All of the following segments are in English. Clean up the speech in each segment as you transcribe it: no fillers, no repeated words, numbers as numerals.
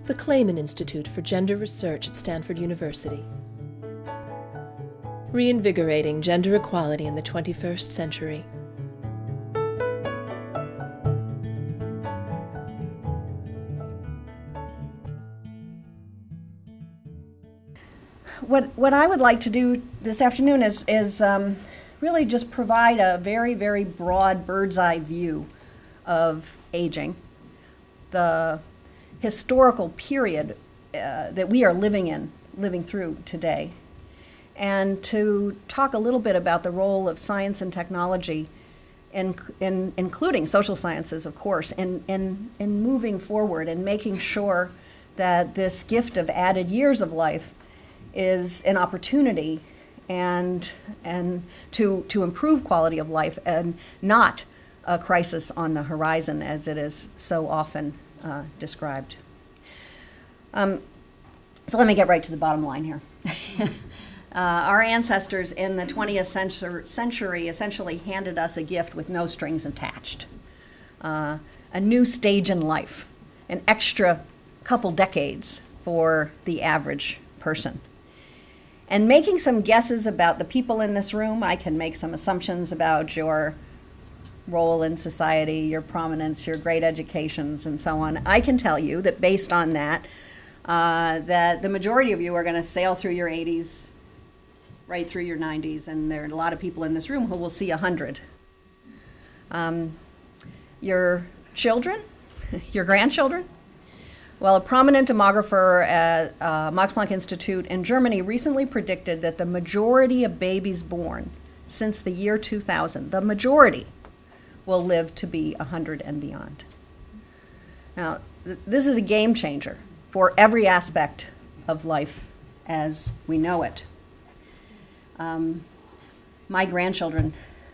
The Clayman Institute for Gender Research at Stanford University. Reinvigorating gender equality in the 21st century. What I would like to do this afternoon is really just provide a very, very broad bird's eye view of aging, the historical period that we are living through today, and to talk a little bit about the role of science and technology, including social sciences, of course, in moving forward and making sure that this gift of added years of life is an opportunity and to improve quality of life and not a crisis on the horizon as it is so often described. So let me get right to the bottom line here. Our ancestors in the 20th century essentially handed us a gift with no strings attached. A new stage in life, an extra couple decades for the average person. And making some guesses about the people in this room, I can make some assumptions about your role in society, your prominence, your great educations, and so on. I can tell you that based on that, that the majority of you are going to sail through your 80s, right through your 90s, and there are a lot of people in this room who will see 100. Your children, your grandchildren. Well, a prominent demographer at Max Planck Institute in Germany recently predicted that the majority of babies born since the year 2000, the majority, will live to be 100 and beyond. Now, this is a game changer for every aspect of life as we know it. My grandchildren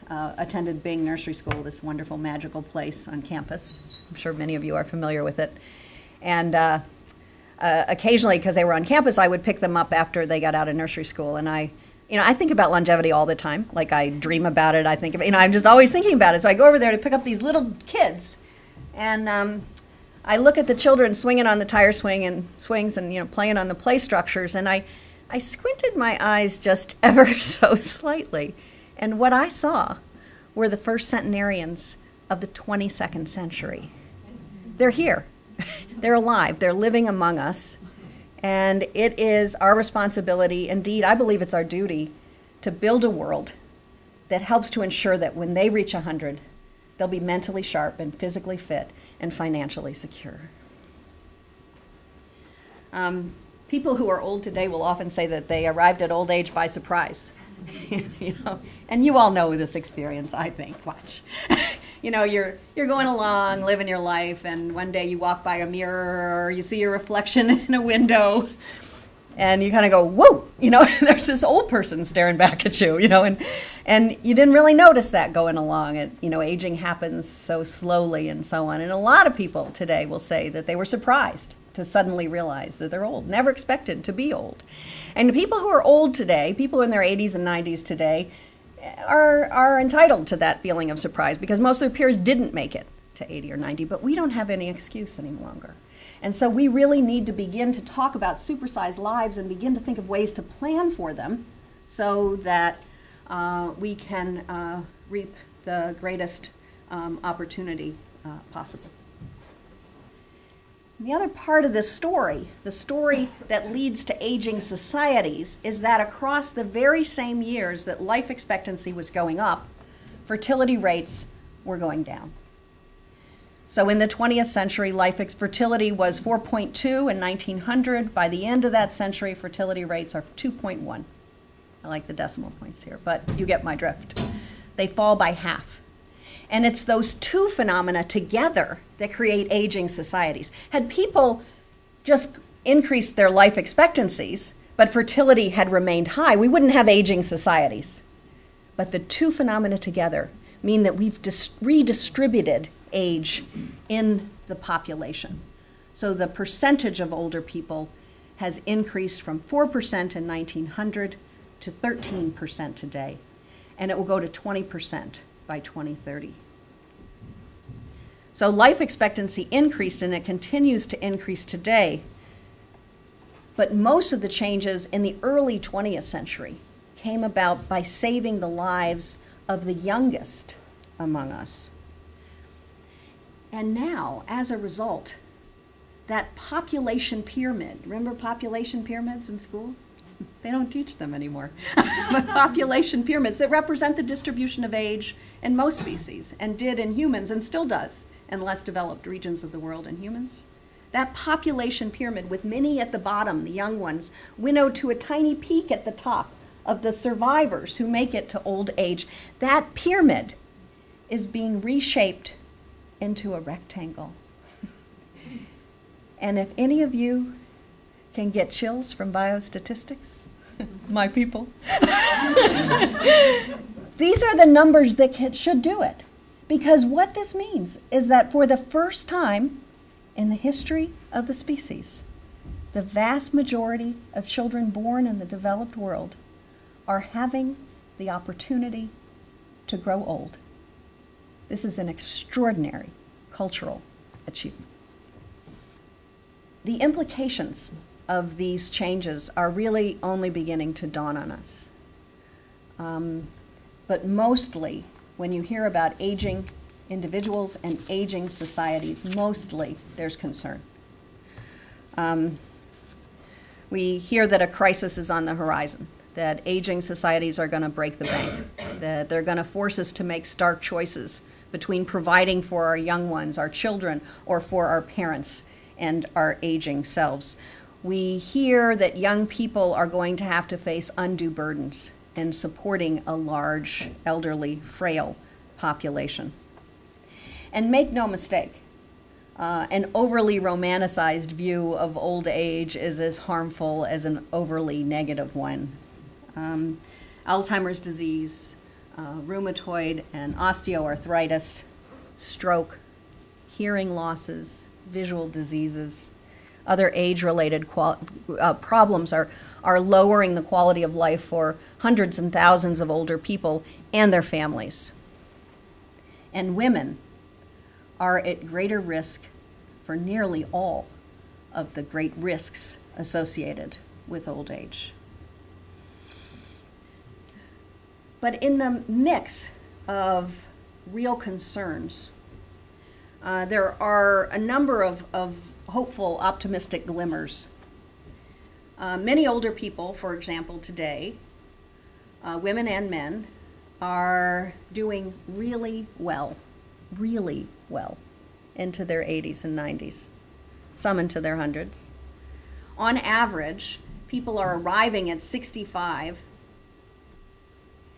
attended Bing Nursery School, this wonderful, magical place on campus. I'm sure many of you are familiar with it. And occasionally, because they were on campus, I would pick them up after they got out of nursery school. And I think about longevity all the time. Like, I dream about it. I think of it. I'm just always thinking about it. So I go over there to pick up these little kids, and I look at the children swinging on the tire swings and playing on the play structures, and I squinted my eyes just ever so slightly, and what I saw were the first centenarians of the 22nd century. They're here. They're alive. They're living among us. And it is our responsibility, indeed, I believe it's our duty, to build a world that helps to ensure that when they reach 100, they'll be mentally sharp and physically fit and financially secure. People who are old today will often say that they arrived at old age by surprise. And you all know this experience, I think. Watch. You're going along, living your life, and one day you walk by a mirror or you see your reflection in a window, and you kind of go, whoa, there's this old person staring back at you, and you didn't really notice that going along. Aging happens so slowly and so on. And a lot of people today will say that they were surprised to suddenly realize that they're old, never expected to be old. And the people who are old today, people in their 80s and 90s today, are entitled to that feeling of surprise because most of their peers didn't make it to 80 or 90, but we don't have any excuse any longer. And so we really need to begin to talk about supersized lives and begin to think of ways to plan for them so that we can reap the greatest opportunity possible. The other part of this story, the story that leads to aging societies, is that across the very same years that life expectancy was going up, fertility rates were going down. So in the 20th century, fertility was 4.2 in 1900. By the end of that century, fertility rates are 2.1. I like the decimal points here, but you get my drift. They fall by half. And it's those two phenomena together that create aging societies. Had people just increased their life expectancies, but fertility had remained high, we wouldn't have aging societies. But the two phenomena together mean that we've redistributed age in the population. So the percentage of older people has increased from 4% in 1900 to 13% today, and it will go to 20% by 2030. So life expectancy increased, and it continues to increase today, But most of the changes in the early 20th century came about by saving the lives of the youngest among us. And now, as a result, that population pyramid, remember population pyramids in school? They don't teach them anymore. But population pyramids that represent the distribution of age in most species, and did in humans, and still does in less developed regions of the world in humans. That population pyramid, with many at the bottom, the young ones, winnowed to a tiny peak at the top of the survivors who make it to old age, that pyramid is being reshaped into a rectangle. And if any of you can get chills from biostatistics, my people, these are the numbers that should do it. Because what this means is that for the first time in the history of the species, the vast majority of children born in the developed world are having the opportunity to grow old. This is an extraordinary cultural achievement. The implications of these changes are really only beginning to dawn on us. But mostly, when you hear about aging individuals and aging societies, mostly there's concern. We hear that a crisis is on the horizon, that aging societies are going to break the bank, that they're going to force us to make stark choices between providing for our young ones, our children, or for our parents and our aging selves. We hear that young people are going to have to face undue burdens in supporting a large, elderly, frail population. And make no mistake, an overly romanticized view of old age is as harmful as an overly negative one. Alzheimer's disease, rheumatoid and osteoarthritis, stroke, hearing losses, visual diseases, other age-related problems are lowering the quality of life for hundreds and thousands of older people and their families. And women are at greater risk for nearly all of the great risks associated with old age. But in the mix of real concerns, there are a number of hopeful, optimistic glimmers. Many older people, for example, today, women and men, are doing really well into their 80s and 90s, some into their hundreds. On average, people are arriving at 65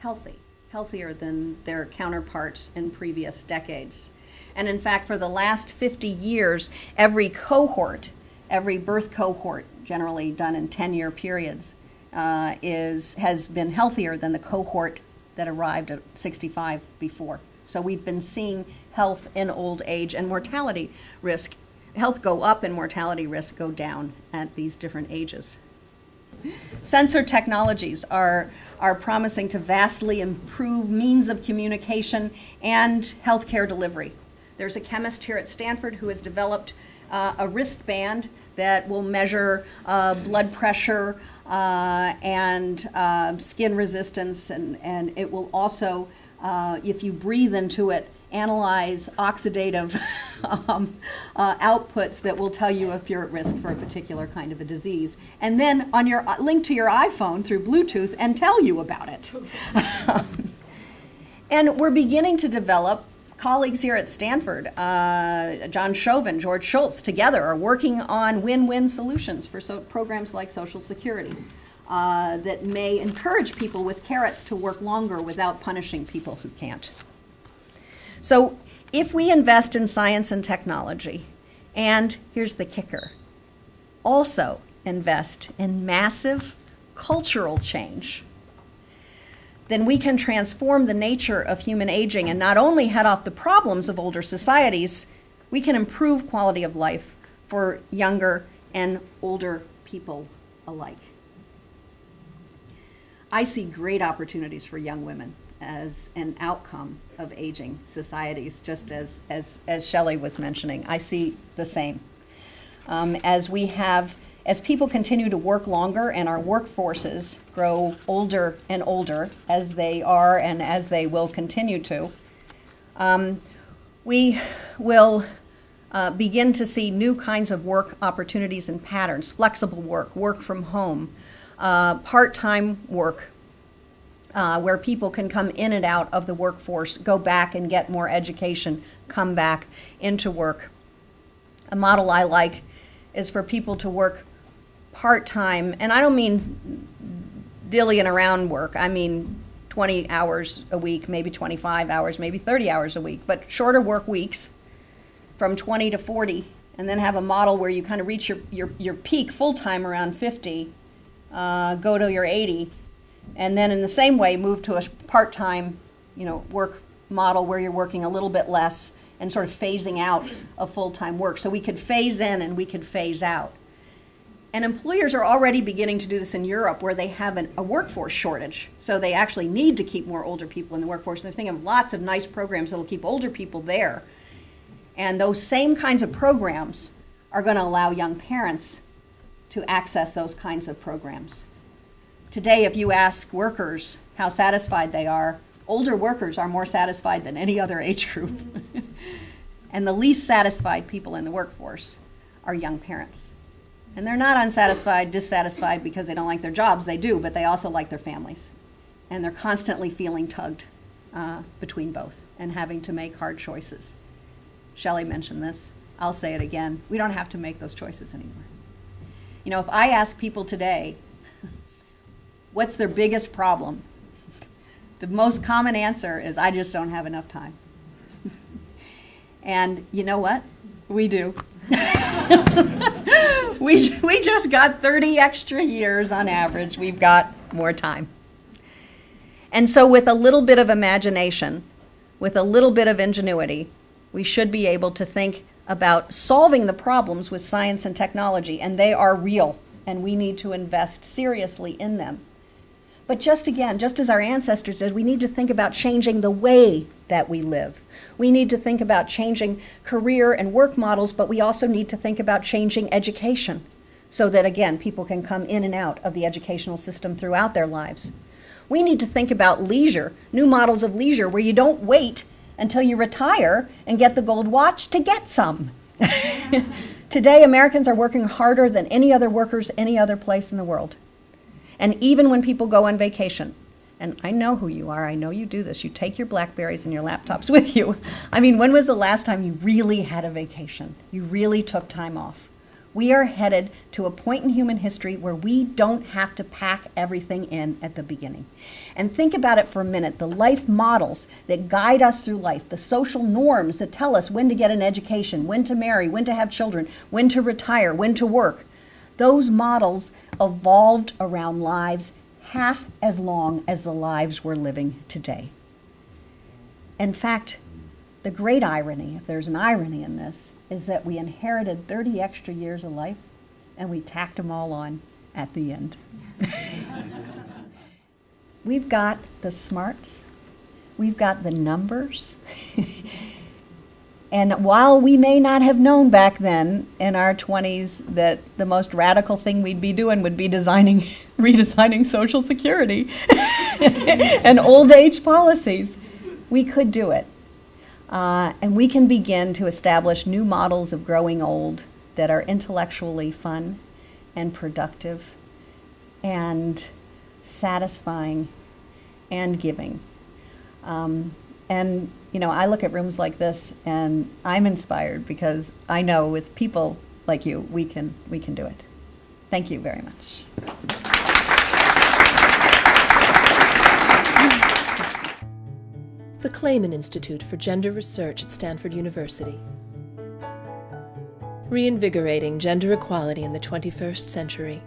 healthier than their counterparts in previous decades. And in fact, for the last 50 years, every birth cohort, generally done in 10-year periods, has been healthier than the cohort that arrived at 65 before. So we've been seeing health in old age and mortality risk, health go up and mortality risk go down at these different ages. Sensor technologies are promising to vastly improve means of communication and healthcare delivery. There's a chemist here at Stanford who has developed a wristband that will measure blood pressure and skin resistance, and it will also, if you breathe into it, analyze oxidative outputs that will tell you if you're at risk for a particular kind of a disease. And then on your link to your iPhone through Bluetooth and tell you about it. And we're beginning to develop, colleagues here at Stanford, John Chauvin, George Schultz, together are working on win-win solutions for programs like Social Security that may encourage people with carrots to work longer without punishing people who can't. So if we invest in science and technology, and here's the kicker, also invest in massive cultural change, then we can transform the nature of human aging and not only head off the problems of older societies, we can improve quality of life for younger and older people alike. I see great opportunities for young women as an outcome of aging societies, just as Shelley was mentioning. I see the same. As we have As people continue to work longer and our workforces grow older and older, as they are and as they will continue to, we will begin to see new kinds of work opportunities and patterns: flexible work, work from home, part-time work, where people can come in and out of the workforce, go back and get more education, come back into work. A model I like is for people to work part-time, and I don't mean dillying around work. I mean 20 hours a week, maybe 25 hours, maybe 30 hours a week, but shorter work weeks from 20 to 40, and then have a model where you kind of reach your peak full-time around 50, go to your 80, and then in the same way move to a part-time, work model where you're working a little bit less and sort of phasing out of full-time work. So we could phase in and we could phase out. And employers are already beginning to do this in Europe, where they have a workforce shortage. So they actually need to keep more older people in the workforce. They're thinking of lots of nice programs that will keep older people there. And those same kinds of programs are going to allow young parents to access those kinds of programs. Today, if you ask workers how satisfied they are, older workers are more satisfied than any other age group. And the least satisfied people in the workforce are young parents. And they're not unsatisfied, dissatisfied because they don't like their jobs. They do, but they also like their families. And they're constantly feeling tugged between both and having to make hard choices. Shelley mentioned this. I'll say it again. We don't have to make those choices anymore. If I ask people today, what's their biggest problem? The most common answer is, I just don't have enough time. And you know what? We do. We just got 30 extra years on average. We've got more time. And so with a little bit of imagination, with a little bit of ingenuity, we should be able to think about solving the problems with science and technology, and they are real, and we need to invest seriously in them. But just as our ancestors did, we need to think about changing the way that we live. We need to think about changing career and work models, but we also need to think about changing education so that, again, people can come in and out of the educational system throughout their lives. We need to think about leisure, new models of leisure where you don't wait until you retire and get the gold watch to get some. Today, Americans are working harder than any other workers any other place in the world. And even when people go on vacation, and I know who you are, I know you do this, you take your BlackBerries and your laptops with you. I mean, when was the last time you really had a vacation? You really took time off. We are headed to a point in human history where we don't have to pack everything in at the beginning. And think about it for a minute, the life models that guide us through life, the social norms that tell us when to get an education, when to marry, when to have children, when to retire, when to work. Those models evolved around lives half as long as the lives we're living today. In fact, the great irony, if there's an irony in this, is that we inherited 30 extra years of life and we tacked them all on at the end. We've got the smarts, we've got the numbers, and while we may not have known back then in our 20s that the most radical thing we'd be doing would be redesigning Social Security and old age policies, we could do it. And we can begin to establish new models of growing old that are intellectually fun and productive and satisfying and giving. And I look at rooms like this and I'm inspired because I know with people like you, we can do it. Thank you very much. The Clayman Institute for Gender Research at Stanford University. Reinvigorating gender equality in the 21st century.